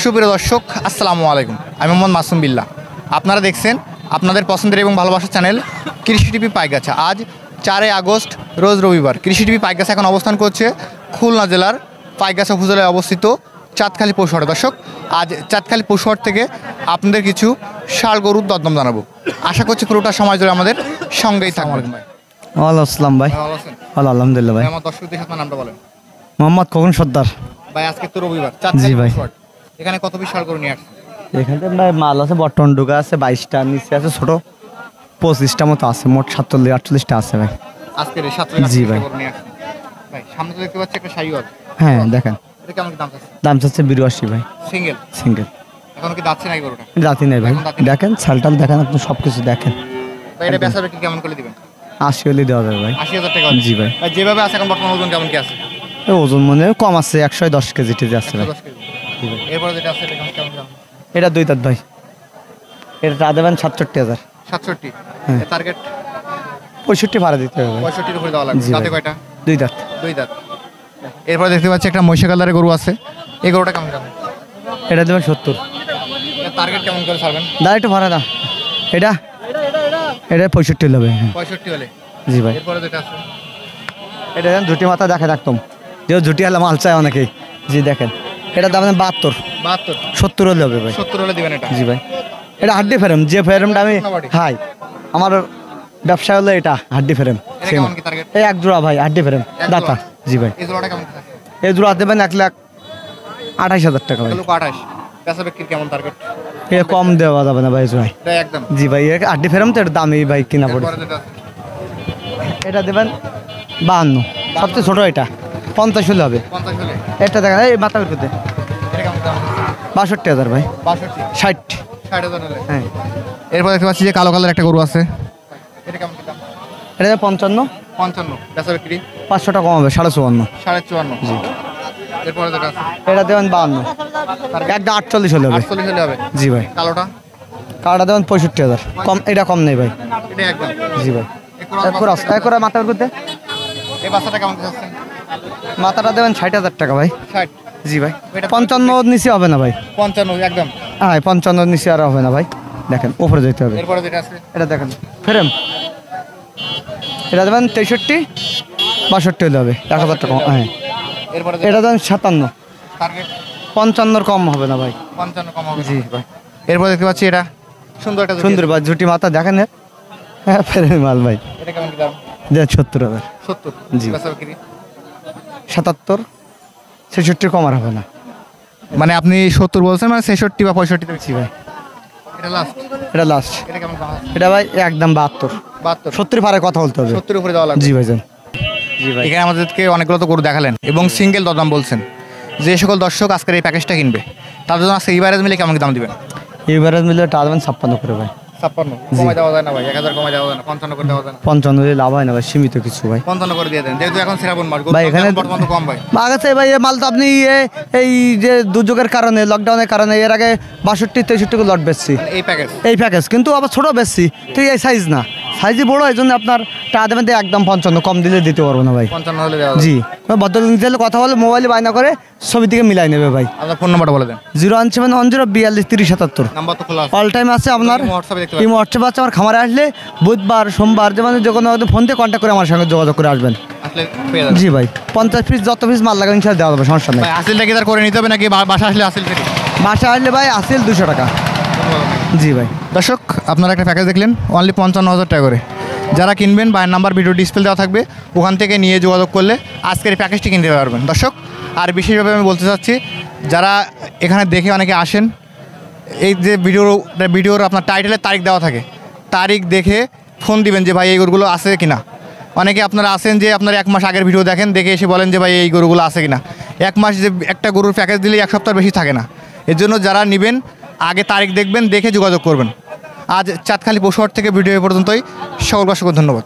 সুপ্রিয় দর্শক আসসালামু আলাইকুম, আমি মোহাম্মদ মাসুম বিল্লাহ। আপনারা দেখছেন আপনাদের পছন্দের এবং ভালোবাসার চ্যানেল কৃষি টিভি পাইকগাছা। আজ 4 আগস্ট রোজ রবিবার। কৃষি টিভি পাইকগাছা এখন অবস্থান করছে খুলনা জেলার পাইকগাছা উপজেলায় অবস্থিত চাঁদখালি পশুহাটে। দর্শক, আজ চাঁদখালি পশুহাট থেকে আপনাদের কিছু ষাঁড় গরুর দরদাম জানাবো। আশা করছি পুরোটা সময় ধরে আমাদের সঙ্গেই থাকবেন। ভাই ওয়ালাইকুম আসসালাম ভাই। ভালো আছেন? ভালো আলহামদুলিল্লাহ ভাই। আমার দর্শকদের আপনার নামটা বলেন। মোহাম্মদ খোকন সর্দার। ভাই আজকে তো রবিবার, চাঁদখালি পশুহাট, এখানে কত পিস ষাঁড় গরু নিয়ে আসছেন? এখানে ভাই মাল আছে, বর্তমান ডুগা আছে 22টা, নিচে আছে ছোট 25টা মতো আছে, মোট 47-48টা আছে ভাই আজকের এই 7 জি ভাই। গরু নিয়ে আসছেন। ভাই সামনে তো দেখতে পাচ্ছি একটা শাহিওয়াল। হ্যাঁ দেখেন, এটা কেমন দাম চাচ্ছে? দাম চাচ্ছে 82 ভাই। সিঙ্গেল সিঙ্গেল, এখন কি দাচ্ছে নাই গরুটা? জাতি নেই ভাই। দেখেন ছালটাল দেখেন, আপনি সব কিছু দেখেন। ভাই এটা বেচা বিক্রি কেমন করে দিবেন? 80 হলে দেওয়া যাবে ভাই। 80,000 টাকা? জি ভাই। ভাই যেভাবে আছে এখন বর্তমান ওজন কেমন কি আছে? এই ওজন মনে হয় কম আছে, 110 কেজি টেজি আছে ভাই। 10 কেজি। এরপরে যেটা আছে এটা কেমন দাম? এটা 2 দাঁত ভাই। এটা দেবেন 67,000। 67। হ্যাঁ। টার্গেট 65 ভাড়া দিতে হবে ভাই। 65 এর উপরে দেওয়া লাগবে। জি দাঁতে ভাই। কয়টা? 2 দাঁত। 2 দাঁত। এরপরে দেখতে পাচ্ছি একটা মহিষা কালারের গরু আছে। এই গরুটা কেমন দাম? এটা দেবেন 70। এর টার্গেট কেমন করে ছাড়বেন? দাঁড়া একটু ভাড়া দাও। এটা 65 হবে। হ্যাঁ 65 হলে। জি ভাই। এরপরে যেটা আছে এটা দেন ঝুটি মাথা দেখে রাখতাম, যে ঝুটি হলে মাল চায় অনেকেই। জি দেখেন, এটা দাম 72। 72। 70 হলে হবে ভাই। 70 হলে দিবেন এটা? জি ভাই। এটা হাড্ডি ফ্রেম, যে ফ্রেমটা আমি হাই আমার ব্যবসা হলো এটা হাড্ডি ফ্রেম। এটা কেমন কি টার্গেট? এই এক জোড়া ভাই হাড্ডি ফ্রেম দাতা। জি ভাই। এই জোড়াটা কেমন আছে? এই জোড়া দেবেন 1,28,000 টাকা ভাই। 1,28,000। বেচা বিক্রি কেমন টার্গেট? এটা কম দেওয়া যাবে না ভাই জোড়ায়। এটা একদম। জি ভাই, হাড্ডি ফ্রেম তো এর দামই ভাই কিনা পড়ে। এরপরে যেটা আছে এটা দেবেন 52, সবচেয়ে ছোট এটা 50 হলে হবে। 50 হলে। এটা দেখেন এই মাথা করতে এটা কেমন দাম? 62,000 ভাই। 62। 60। 60,000 হলে। হ্যাঁ। এরপর দেখতে পাচ্ছি যে কালো কালার একটা গরু আছে। এটা কেমন কি দাম? এটা 55। 55। বেচা বিক্রি 500 টাকা কম হবে, 54.5। 54.5। জি। এরপরে যেটা আছে এটা দেবেন 52, একদম 48 হলে হবে। 48 হলে হবে। জি ভাই। কালোটা? কার্ডটা দেবেন 65,000, কম এটা কম নেই ভাই। এটা একদম। জি ভাই। একরা মাথা করতে এই বাচ্চাটা কেমন কি আছে? মাথাটা দেবেন 60,000 টাকা ভাই। 60। জি ভাই। 55 নিচে হবে না ভাই। 55 একদম। হ্যাঁ 55 নিচে আর হবে না ভাই। দেখেন উপরে যেতে হবে। এরপরে যেটা আছে এটা দেখেন ফ্রেম, এটা দেবেন 63, 62 হলে হবে, 1,000 টাকা। হ্যাঁ। এরপরে এটা দেবেন 57, টার্গেট 55 কম হবে না ভাই। 55 কম হবে। জি ভাই। এরপর দেখতে পাচ্ছি এটা সুন্দর একটা সুন্দর ভাই, ঝুটি মাথা দেখেন। হ্যাঁ ফ্রেম মাল ভাই। এটা কেমন কি দাম? দেন 70,000। 70। জি। বেচা বিক্রি 77, 66 কম আর হবে না। মানে আপনি 70 বলছেন, মানে 66 বা 65 তে জি ভাই। এটা লাস্ট। এটা লাস্ট। এটা কেমন দাম? এটা ভাই একদম 72। 72। 70 পারে কথা বলতে হবে। 70 উপরে দেওয়া লাগবে। জি ভাই যান। জি ভাই। এখানে আমাদেরকে অনেকগুলো তো গরু দেখালেন এবং সিঙ্গেল দরদাম বলছেন। যে সকল দর্শক আজকের এই প্যাকেজটা কিনবে তাদের জন্য আজকে ইভারেজ মিলে কেমন কি দাম দিবেন? এবারে মিলে টা দেবেন 56 করে ভাই। 56 কমাই দেওয়া যায় না ভাই? 1000 কমাই দেওয়া যায় না? 55 করে দেওয়া যায় না? 55 হলে লাভ হয় না ভাই, সীমিত কিছু ভাই। 55 করে দিয়ে দেন, যেহেতু এখন শ্রাবণ মাস ভাই এখানে বর্তমান তো কম ভাই। আগাছে ভাই এই মাল তো আপনি এই যে দুর্যোগের কারণে, লকডাউনের কারণে এর আগে 62-63 লট বেচছি এই প্যাকেজ এই প্যাকেজ, কিন্তু আবার ছোট বেচছি, ঠিক এই সাইজ না, সাইজই বড়, এই জন্য আপনার টা দেবেন একদম 55, কম দিলে দিতে পারবো না ভাই। 55 হলে দেওয়া জি। ভদ্র নিতে হলে কথা বলে মোবাইলে বায়না করে ছবি থেকে মিলাই নেবে ভাই। আপনার ফোন নাম্বারটা বলে দেন। 01710423077। নাম্বার তো খোলা আছে। অল টাইম আছে আপনার। হোয়াটসঅ্যাপে দেখতে এই হোয়াটসঅ্যাপ আছে আমার খামারে। আসলে বুধবার সোমবার যে যে কোনো ফোন দিয়ে কন্ট্যাক্ট করে আমার সঙ্গে যোগাযোগ করে আসবেন। আসলে পেয়ে যাবেন। জি ভাই। 50 পিস যত পিস মাল লাগাবেন ইনশাআল্লাহ দেওয়া যাবে, সমস্যা নেই ভাই আসিলটা কি তার করে নিতে হবে নাকি বাসা আসলে আসিল থেকে? বাসা আসলে ভাই আসিল 200 টাকা। জি ভাই। দর্শক আপনারা একটা প্যাকেজ দেখলেন অনলি 55,000 টাকা করে। যারা কিনবেন বায়ের নাম্বার ভিডিও ডিসপ্লে দেওয়া থাকবে, ওখান থেকে নিয়ে যোগাযোগ করলে আজকের এই প্যাকেজটি কিনতে পারবেন। দর্শক আর বিশেষভাবে আমি বলতে চাচ্ছি, যারা এখানে দেখে অনেকে আসেন, এই যে ভিডিওর আপনার টাইটেলের তারিখ দেওয়া থাকে, তারিখ দেখে ফোন দিবেন যে ভাই এই গরুগুলো আছে কিনা। অনেকে আপনারা আসেন যে আপনারা 1 মাস আগের ভিডিও দেখেন, দেখে এসে বলেন যে ভাই এই গরুগুলো আছে কিনা। 1 মাস যে একটা গরুর প্যাকেজ দিলে 1 সপ্তাহ বেশি থাকে না। এর জন্য যারা নেবেন আগে তারিখ দেখবেন, দেখে যোগাযোগ করবেন। আজ চাঁদখালি পশুহাট থেকে ভিডিও পর্যন্তই। সকল দর্শককে ধন্যবাদ।